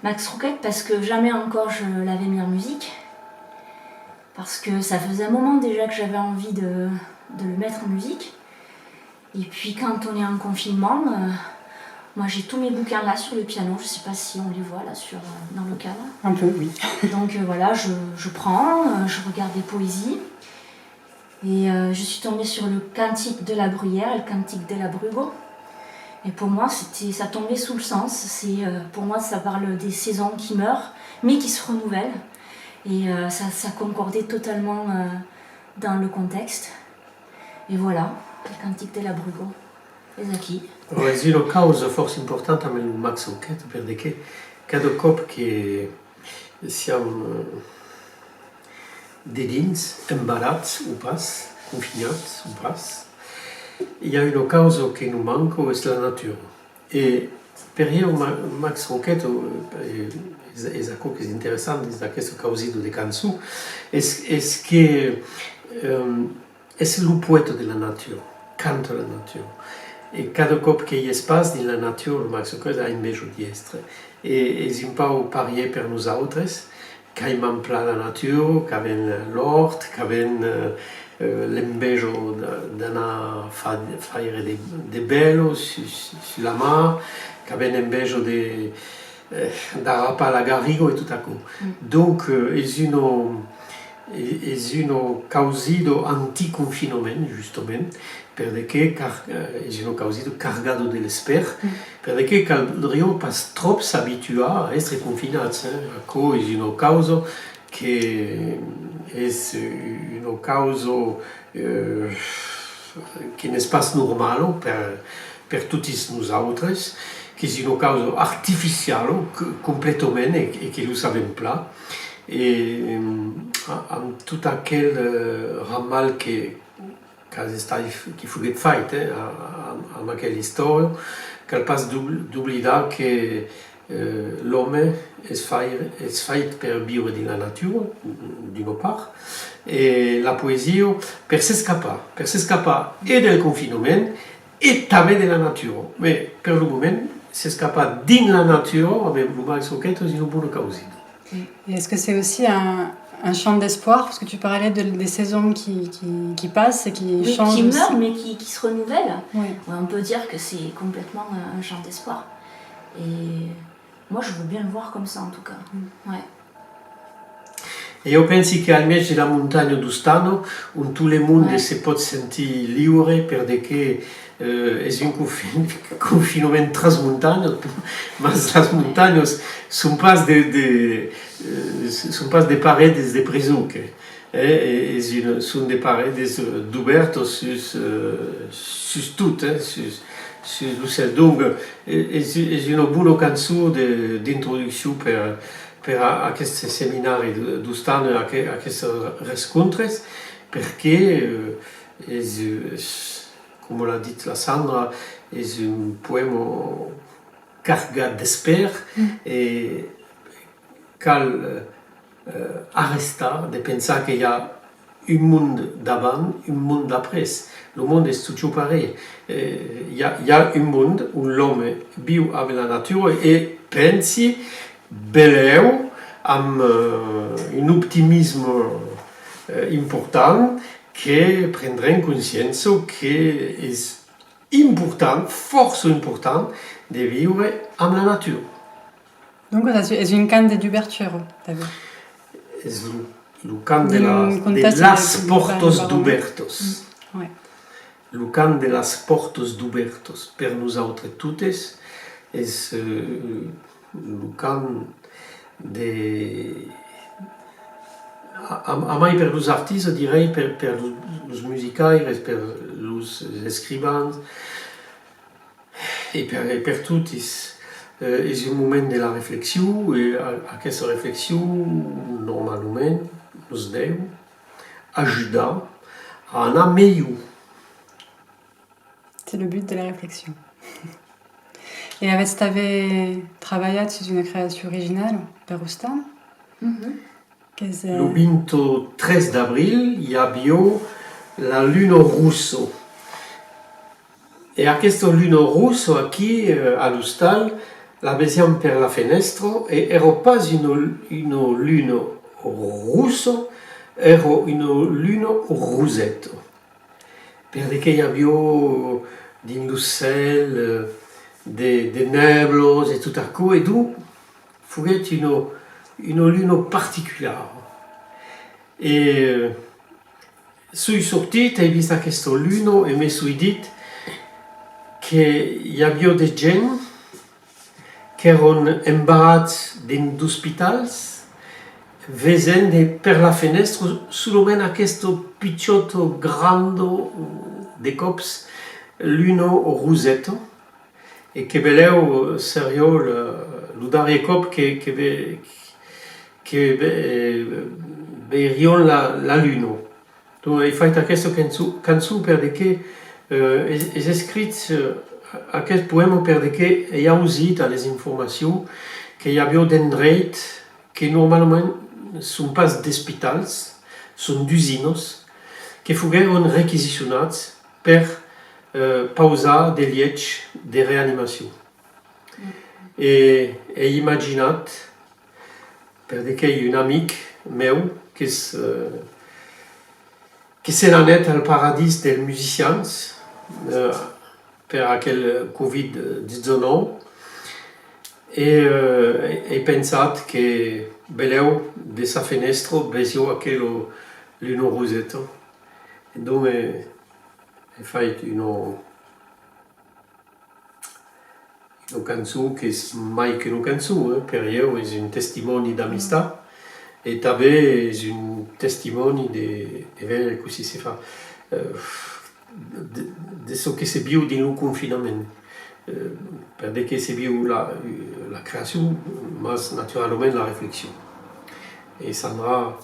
Max Roquette parce que jamais encore je l'avais mis en musique, parce que ça faisait un moment déjà que j'avais envie de le mettre en musique. Et puis quand on est en confinement, moi j'ai tous mes bouquins là sur le piano, je sais pas si on les voit là dans le cadre. Un peu, oui. Donc voilà, je prends, je regarde des poésies et je suis tombée sur le Cantique de la Bruyère, le Cantique de la Brugo. Et pour moi, ça tombait sous le sens. Pour moi, ça parle des saisons qui meurent, mais qui se renouvellent. Et ça concordait totalement dans le contexte. Et voilà, il Cantique della Brugo. Esatto. È una causa forse importante per Max Roquette, perché cada cop che siamo dedins, imbarats o pas, confinats o pas, il y a une cause qui nous manque, c'est la nature. Et per io Max Roquette, è cosa che è interessante da questo causito di canzone, è che è il poeta della natura, canta la natura. E cada cop che gli spazi nella natura, Max Roquette ha invece di essere. E è un po' parier per noi altri, che abbiamo la natura, che abbiamo l'ort, che abbiamo l'imbeggio d'anar a fare di bello sulla mare, che abbiamo l'imbeggio di arrapare la garrigo e tutto ciò. Donc, è è una causa anti-confinamento, giustamente, perché è una causa cargata dell'esper, perché caldria pas troppo s'abituare a essere confinati. Ecco, è una causa che è una causa che non è pas normale per tutti noi, che è una causa artificiale completamente e che lo sappiamo pas. E amb tot aquel ramal que fu fait amb aquella història, cal pas d'oblidar que l'home és fait per viure dins la natura, d'una part, e la poesia per s'escapar e del confinament e també de la natura. Ma per el moment, s'escapar dins la natura amb el Max Roquette és una bona causa. Et est-ce que c'est aussi un chant d'espoir? Parce que tu parlais des saisons qui passent et qui changent. Qui meurent, mais qui se renouvellent. Oui. Ouais, on peut dire que c'est complètement un chant d'espoir. Et moi, je veux bien le voir comme ça, en tout cas. Ouais. E io penso che almeno la montagna d'Ustano, on tout le monde si pot sentir libre perché è un confinament transmontagno, ma les montagnes sont pas des paredes de prisuque. Sono des paredes d'oberto su tutto, su l'ocel. Donc, è una buona canzone d'introduzione per questi seminari d'Ustano e a questi riscontri, perché come l'ha detto la Sandra, è un poema cargato d'esper e cal arrestar de pensare che hi ha un mondo davant, un mondo d'après. Il mondo è tutto pareil. Hi ha un mondo on l'uomo viu avec la natura e pensi beleu amb un optimisme important che prendrem conscienza che è important, força important, de vivre amb la natura. Donc c'est une canne d'ouverture, t'as vu? És el cant de las portes d'obertos. Ouais. El cant de las portes d'obertos per nosaltres totes és el cant de... A mai per los artistes, direi, per los musicaires, per los escrivans e per tutti. És un moment de la reflexió i aquesta reflexió normalment ens deu ajudar a anar millor. C'est le but de la réflexion. Et avec tu avais travaillé sur une création originale per Ustan? Le 23 d'abril hi havia la luna russo. E aquesta luna russo aquí a l'Ustal la vediamo per la finestra e era pas una luna russa, era una luna rosetto. Perché hi havia dins il cel de neblos e tutto ciò, e tu fuget una luna particolare. E sui sortit e visto questa luna e mi sono detto che hi havia dei gente che erano imbarrati dentro ospedali, vedendo per la finestra solamente questo picciotto grande di cops, luna rosetto, e che beleu serio l'udare cop che vediamo la luna. Donc, ho fatto questa canzone perché è scritto aquest poema perché hi ha usit a les informacions que hi havia d'endrets que normalment són pas d'hospitals, són d'usinos, que fogueren requisicionats per pausar de llets de reanimació. E he imaginat, perché hi ha un amic meu que s'è anat al paradís dels musicians per aquel Covid-19 e pensat che beleu de sa fenestro vesio aquello luno rosetto. E dove è fatto una canzone che è mai che una canzone, per io è un testimone d'amistà e també è un testimone di vedere così si fa, di ciò che si viu in un confinamento. Perché si viu la creazione, ma naturalmente la riflessione. E Sandra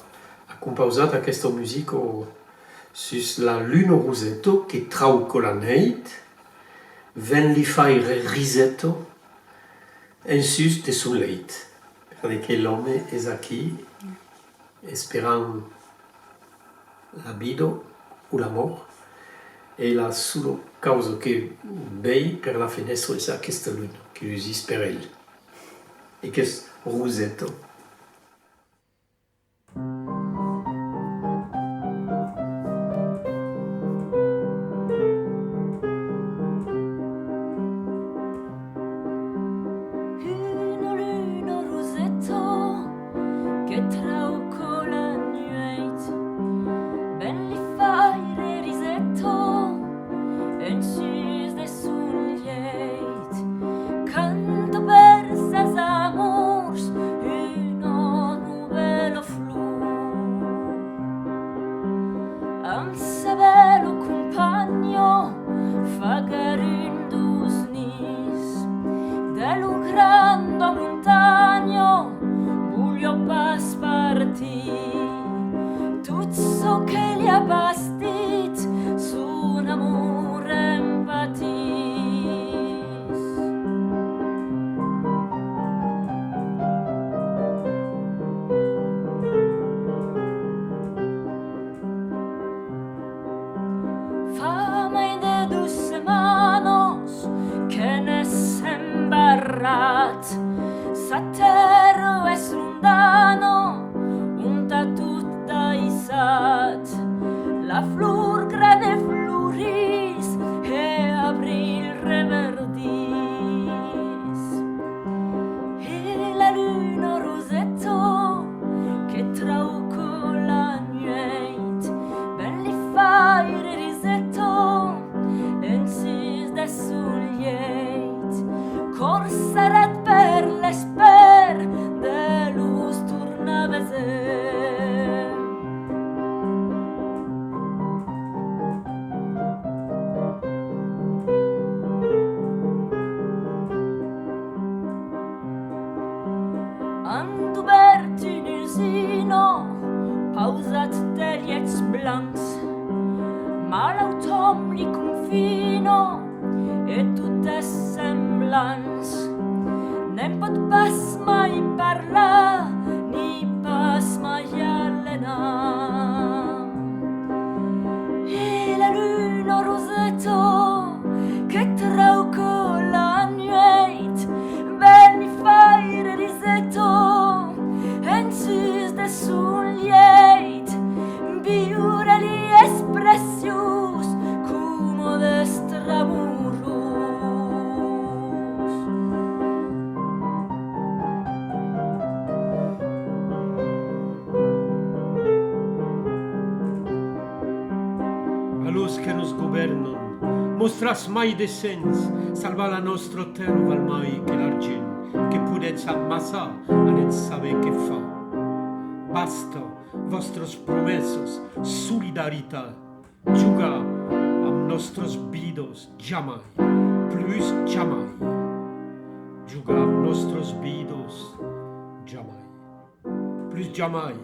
ha composato questa musica su la luna rosetto che trauco la neit, ven li fai risetto en sus de son leit. Perché l'uomo è qui sperando la vita o la morte. E la sola causa che vei per la finestra è questa luna che esiste per elle. E questo rosetto. Mostras mai descens, salva la nostra terra val mai che l'argent, che podets ammassar, anet saber què fa. Basta, vostres promeses, solidaritat, jugar amb nostres vides, jamais, plus jamais. Jugar amb nostres vides, jamais, plus jamais.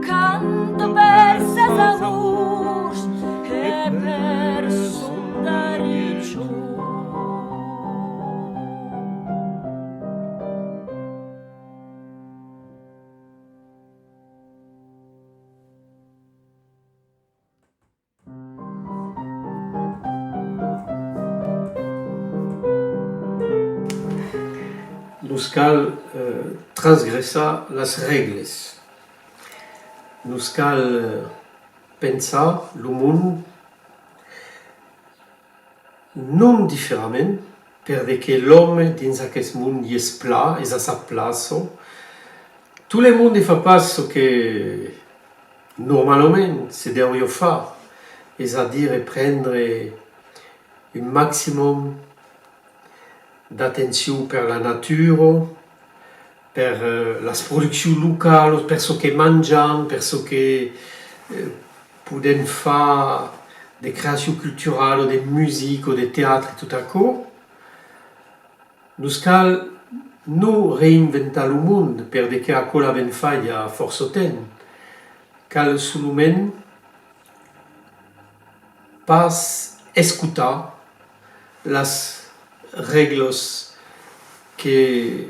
Canto per ses amors e per son nos cal transgressar las regles. Nos cal pensar lo mund non diferament, perché l'home dins aquest mund hi és pla, és a sa plaça. Tot el mund fa pas el que normalment se deuria far, és a dir, prendre un maximum d'attenció per la natura, per les produccions locals, per ce que mangem, per ce que podem fer de creació cultural, o de música, o de teatre, tot això. Nos cal no reinventar el món, perquè això l'havem fet ja força temps. Cal solament pas escutar les regles que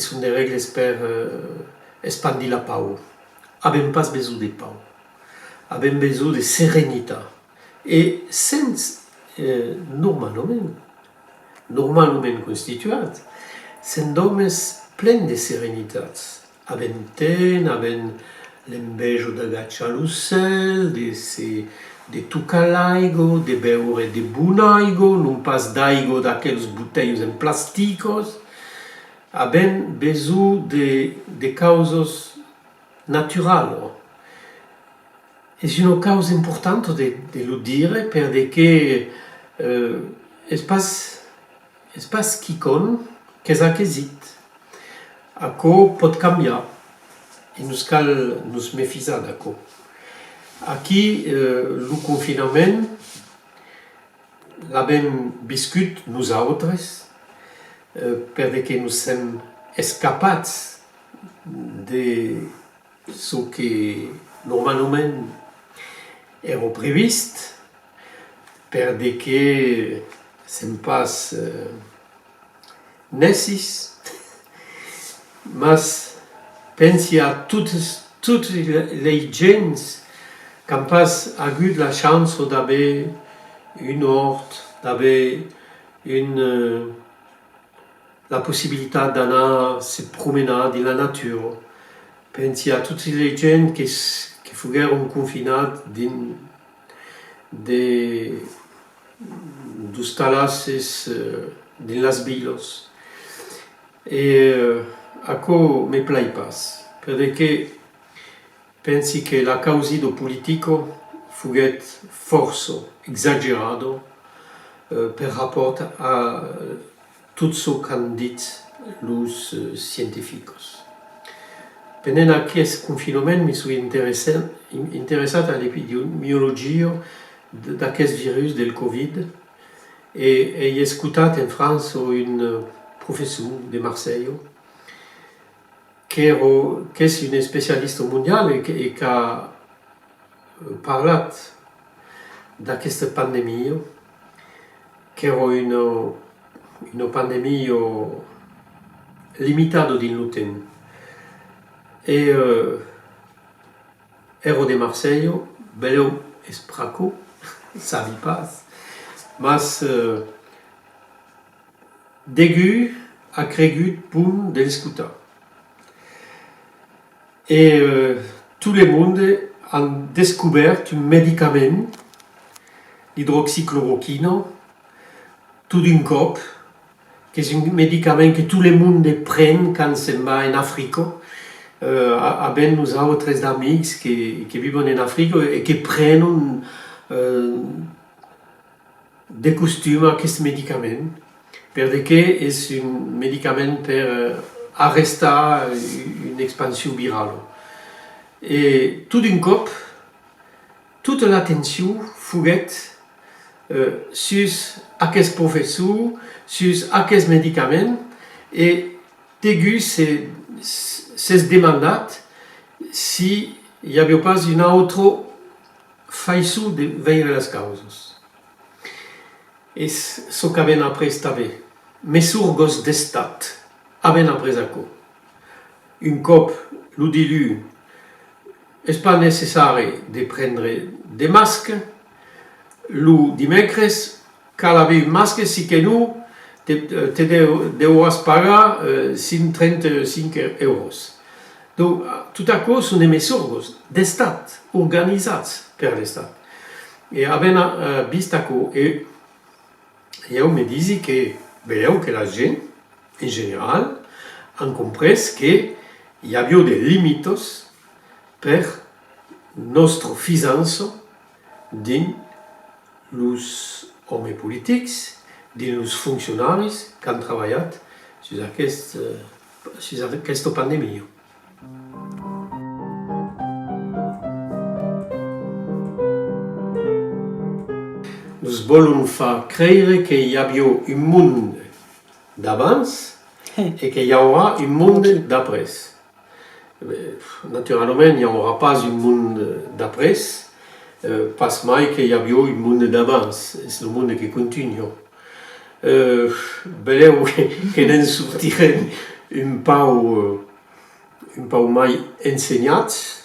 són des regles per expandir la pau. Havem pas besoin de pau. Havem besoin de serenitat. I sense normalment constituat, són homes plens de serenitat. Havem temps, havem l'enveja d'agachar l'ocell, de tocar l'aigua, de beure de bona aigua, non pas d'aigua d'aquelles botelles en plàsticos. Havem besoin de causes naturals. És una causa importante de lo dire, perché és pas quicon que és aquesit. Això pot canviar i nos cal nos mefisar d'això. Aquí, el confinament l'havem viscut nosaltres, perquè nos hem escapats de ce que normalment era previst, perquè sem pas necis, mas pensi a toutes les gens que han pas hagut la chance d'aver un hort, d'aver la possibilitat d'anar se promenar dans la nature. Pensi a toutes les gens que fogueron confinats dins dos talaces dins les viles. E això me plai pas, perché pensi que la causa do politico foguet força exagerado per rapport a tot ce qu'han dit los científicos. Pendent aquest confinament mi sono interessat a l'epidemiologia d'aquest virus del Covid e he escutat en França un professor de Marseille que és un especialista mundial i que ha parlat d'aquesta pandèmia, que era una pandèmia limitada dins el temps. Era de Marseille, beleu espraco, sabi pas, mas degu ha cregut punt de l'escutar. Et tout le monde a découvert un médicament, l'hydroxychloroquine, tout d'un cop, que és un medicament que tout le monde pren quan se'n va en Àfrica. Havent nosaltres d'amics que viuen en Àfrica i que prenen de costum aquest medicament, perquè és un medicament per arrestar une expansion virale. Et tout d'un cop, toute l'attention foguet sur aquest professor, sur aquest medicament, et degu s'es demandat si hi havia pas una altra façó de veure les causes. És ce que havem après també. Mesures d'estat havem après això. Un cop lo dilu és pas necessari de prendre des masques, lo dimecres cal haver un masque si que no te deuràs pagar 135 euros. Donc, tot açò són emissors d'estat, organitzats per l'estat. E havent vist açò, jo me disi que veieu que la gent, en general, han comprès que hi havia de limites per nostra fiança dins els homes polítics, dins els funcionaris que han treballat sur aquesta pandèmia. Nos volem fer creure que hi havia un món d'abans et qu'il y aura un monde d'après. Naturalment, il n'y aura pas un monde d'après, pas mai qu'il y a un monde d'avant, c'est le monde qui continue. Veieu que n'en sortirem un pau mai ensenyats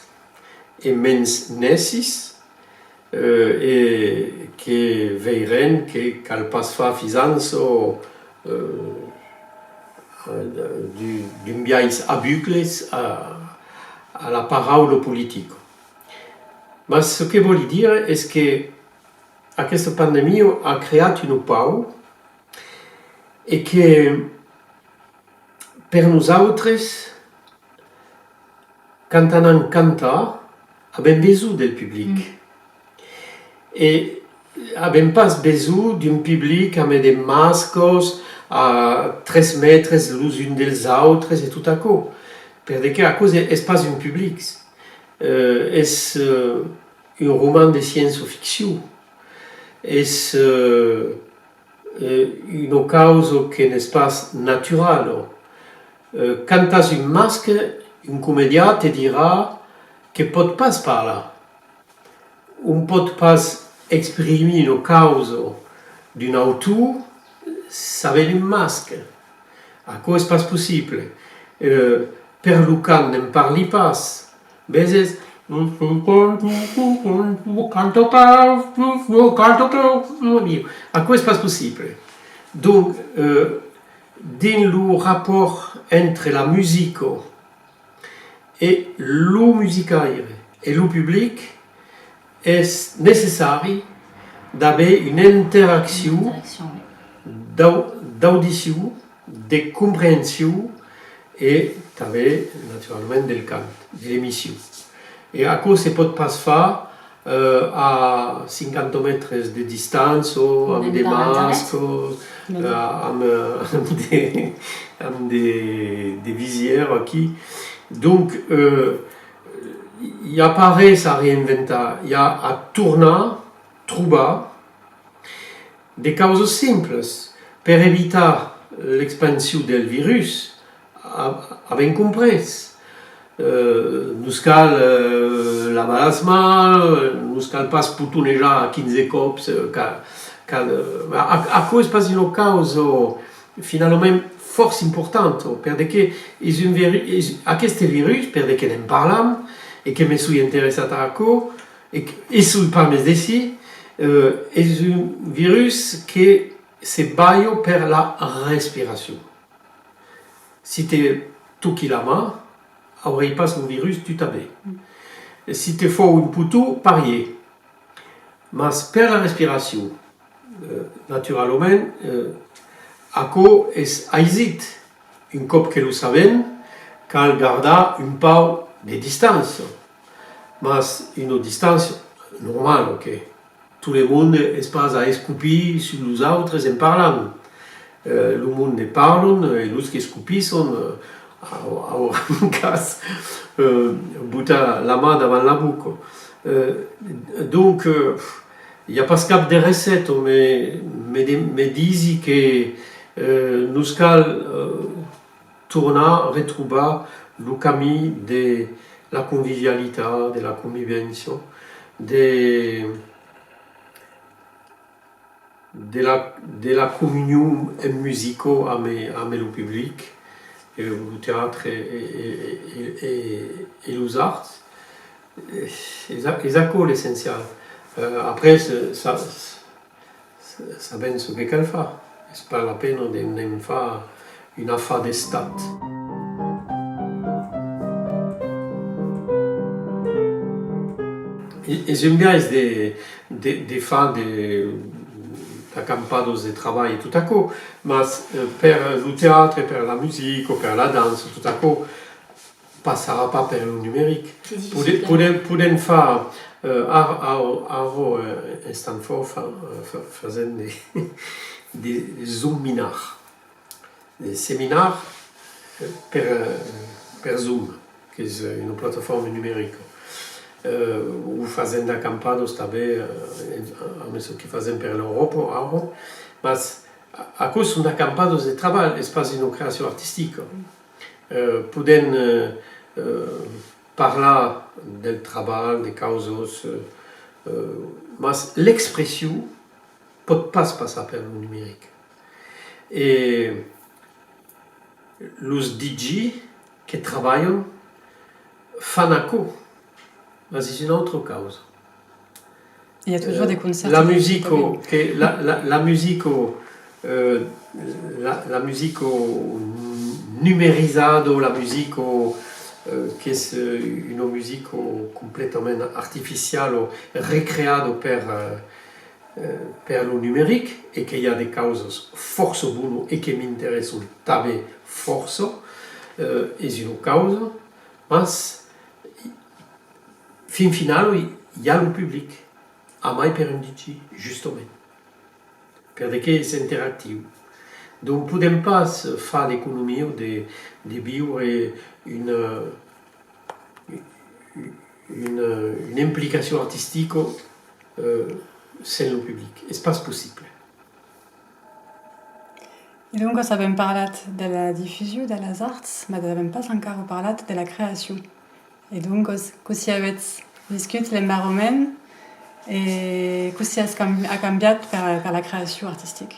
e menys necis, e que veurem que cal pas fer fiança d'un biais abucles a la paraula politica. Ma ce que vuol dire és que aquesta pandèmia ha creat una pau e que per nosaltres, quand anem cantar, abbiamo bisogno del pubblic. E abbiamo pas bisogno d'un pubblic amb des masques a 3 metres l'un dels altres e tot açò. Perquè a causa és pas un public, és un roman de ciència-ficció, és una causa que n'est pas naturale. Quand tu as un masque, un comèdia te dirà que pot pas parlar. On pot pas exprimer una causa d'un autor avec un masque. À quoi est-ce pas possible? Per Lucan ne parle pas. Vezes, à quoi est-ce pas possible? Donc, dans le rapport entre la musique et le musicaire et le public, est nécessaire d'avoir une interaction d'audition, de compréhension et d'avoir naturellement del cant, de l'émission. Et à cause, ça ne peut pas se faire à 50 mètres de distance, avec des masques, avec des visières qui. Donc, il y a pareil à réinventer, il y a à tourner, trouver des causes simples pour éviter l'expansion du virus, avec compris. Nous cal lavar les mains, nous cal pas poutonnejar 15 cops, à cause pas une cause finalement force importante, perquè aquest virus, perquè n'en parlam, et que me suis intéressé à això, et sul pas més d'ací, és un virus que se balla per la respiration. Si tu toques la main, n'aurais pas un virus, tu t'avais. Si tu fais un poteau, pareil. Mais per la respiration, naturellement, això és aisit. Un cop que ho sabem, cal guardar un peu de distance. Mais une distance normale, ok? Tout le monde n'est pas à escupir sur les autres en parlant. Le monde parle et les qui escupissent en cas bouta la main devant la bouche. Donc, il n'y a pas cap de recette, mais me disent que nous cal tourner, retrouver le chemin de la convivialité, de la convivence, de la communion musicale avec le public, le théâtre et les arts. C'est l'essentiel. Après, ça vient ce qu'il faut faire. C'est pas la peine de faire une affaire d'État. E j'aime bien des faire des accampados de travail tout à coup, mais per le théâtre, per la musique, ou per la danse, tout à coup, passera pas per le numérique. C'est difficile. Poden faire aro in Stanford faisant des Zoom-minars, des séminaires per Zoom, qui est une plateforme numérique. Ou fazendo acampados também, isso que fazem pela Europa, mas a coisa de acampados de trabalho, espaço de criação artística, podem falar do trabalho, de causas, mas l'expression pode pas passar pelo numérico. E os DJ que trabalham fanacou. Mais c'est une autre cause. Il y a toujours des concerts. La musique, la musique numérisée, la musique qui est une musique complètement artificielle, recréée par le numérique, et qu'il y a des causes force bonnes et qui m'intéressent taber force, est une cause, mais fin final, il y a le public, à mai per un DJ, justement, parce que c'est interactif. Donc, nous ne pouvons pas faire l'économie de vivre une implication artistique sans le public. Ce n'est pas possible. Et donc, ça va me parler de la diffusion de les arts, mais ça va pas encore parler de la création. Et donc, così avete discuté l'environnement et così ha cambiato per la création artistique.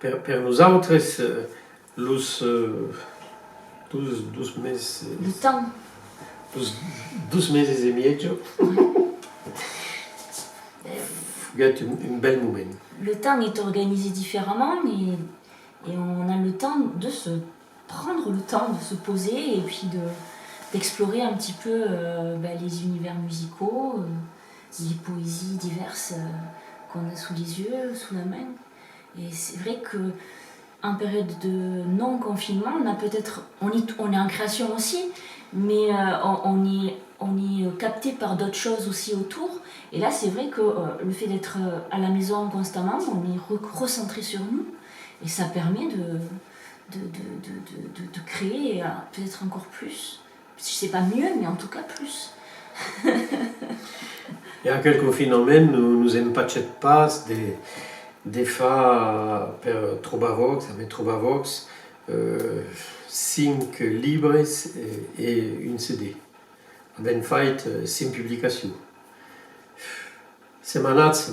Per nous autres, los 12 meses. Le temps. Los 12 meses et medio. C'est un bel moment. Le temps est organisé différemment, et on a le temps de prendre le temps de se poser et puis d'explorer un petit peu les univers musicaux, les poésies diverses qu'on a sous les yeux, sous la main. Et c'est vrai qu'en période de non-confinement, on est en création aussi, mais on est capté par d'autres choses aussi autour. Et là, c'est vrai que le fait d'être à la maison constamment, on est recentré sur nous, et ça permet de créer peut-être encore plus. Je sais pas mieux, mais en tout cas plus. Il y a quelques phénomènes, nous empachet pas des fois per Trovavox, avec Trovavox, 5 livres et une CD. Ben fait sans publication. Semanats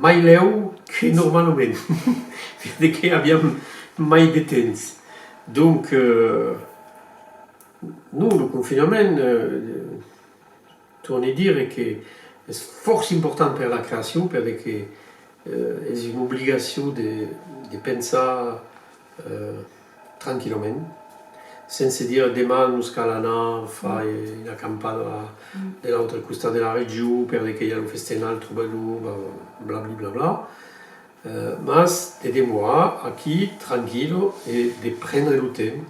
mai leu que normalement, parce que abbiamo mai de temps. Donc, nous, le confinement, tourne dire que c'est fort important pour la création, parce que c'est une obligation de penser tranquillement, sans se dire demain nous allons faire une acampada de l'autre côté de la région, parce qu'il y a le festival Troubadour, blablabla. Mais de moi, ici, tranquille, et de prendre le temps,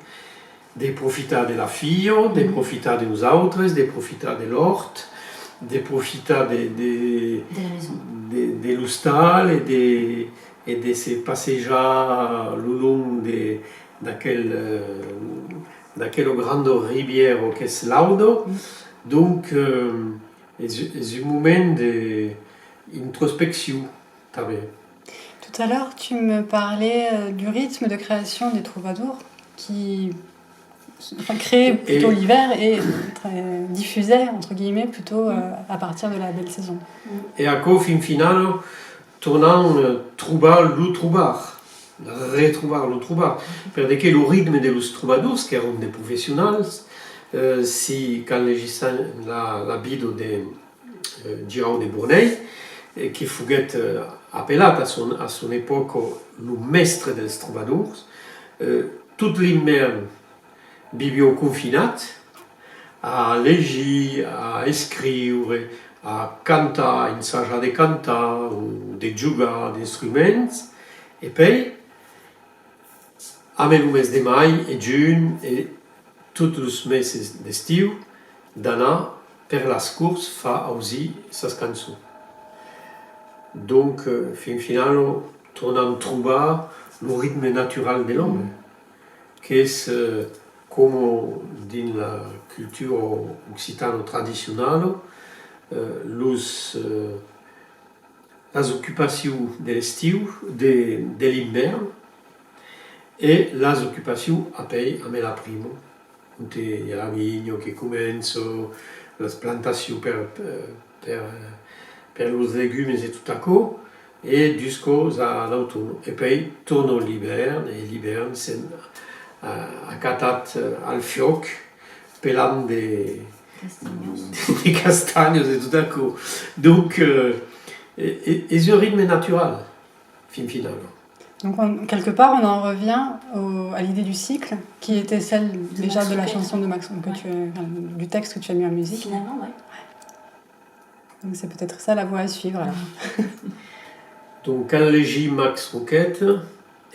de profiter de la fille, de profiter de nous autres, de profiter de l'horte, de profiter de l'hostal et de se passer le long de quelle grande rivière qui est l'Audo. Donc, c'est un moment d'introspection. Tout à l'heure, tu me parlais du rythme de création des troubadours qui créait plutôt l'hiver et diffusait, entre guillemets, plutôt à partir de la belle saison. Et à quoi, fin final, tournant troubar le troubar, retrouvar le troubar. Parce que le rythme de los troubadours, qui sont des professionnels, si quand les gens la vie de Girard de Bournay, qui fouguette appelat à son époque le mestre dels trobadors. Tot l'hivern vivia confinat a llegir, a escriure, a cantar, a ensajar de cantar, de jugar d'instruments, e poi amb el mes de mai e juny e tots els mesos d'estiu d'anar per les curs fa ausir ses cançons. Donc, fin final, tornant a trobar le rythme natural de l'homme, que és com dins la cultura occitana tradicional les ocupacions de l'estiu, de l'hivern, e les ocupacions après amb la prima, on hi ha la vigna que comença, les plantacions per els legumes e tot això, e jusqu'à l'automne. E poi torna l'hivern, e l'hivern s'è acatat al fioc, pelant de castagnos et tout à coup. Donc, és un rythme natural, fin final. Donc quelque part, on en revient à l'idée du cycle, qui était celle déjà de la chanson de Max, du texte que tu as mis en musique. Finalement, ouais. Donc c'est peut-être ça la voie à suivre. Alors. Donc quand llegit Max Roquette,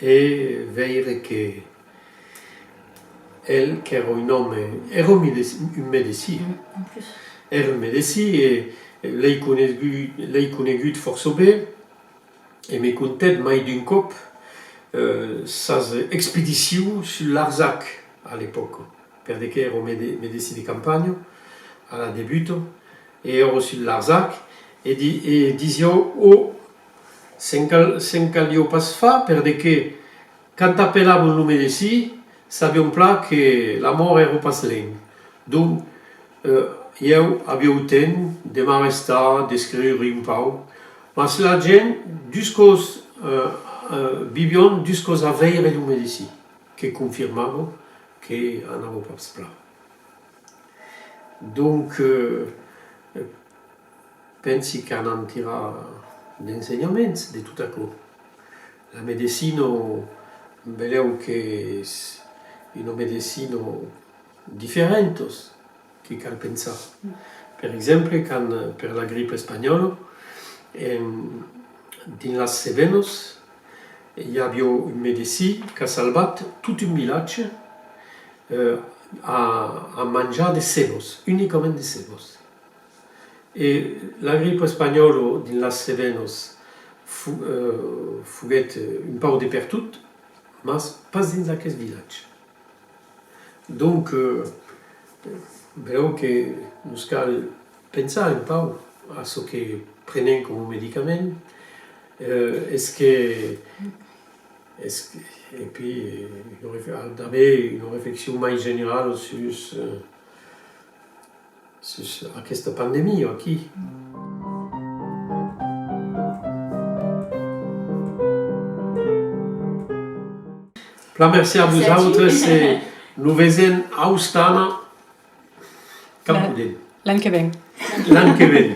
e veire que elle, qui era un homme, era un medici. En plus. Era un medici e l'hai conegut força bé, e m'he contat mai d'un cop ses expedicions sur l'Arzac à l'époque, perché ero medici de campagna alla debuto, e ero sur l'Arzac e disio sen calio pas fa, perché quand appellavano lo medici sabiam pla que la mort era pas lent. Donc, eu aviu temps de m'arrestar, d'escriure un pau, mas la gent vivion jusqu'aux a veire lo medici, que confirmava que anava pas pla. Donc, pensi qu'en en tira d'ensenyaments de tot això. La medicina, veleu que és una medicina diferent que cal pensar. Per exemple, per la gripe espanyola, dins les Cevenos hi havia un medici que ha salvat tot un vilatge a menjar de cebos, únicament de cebos. E la gripe espanyola dins les Cevenos foguet un pau de per tot, mas pas dins aquest vilatge. Donc, veu que nos cal pensar un pau a ce que prenem com un medicament, et puis d'haver une réflexion mai générale sur aquesta pandèmia aquí. Pla merci a vosaltres e nous vesem a Ostana cap L'any que ve. l'any que ve.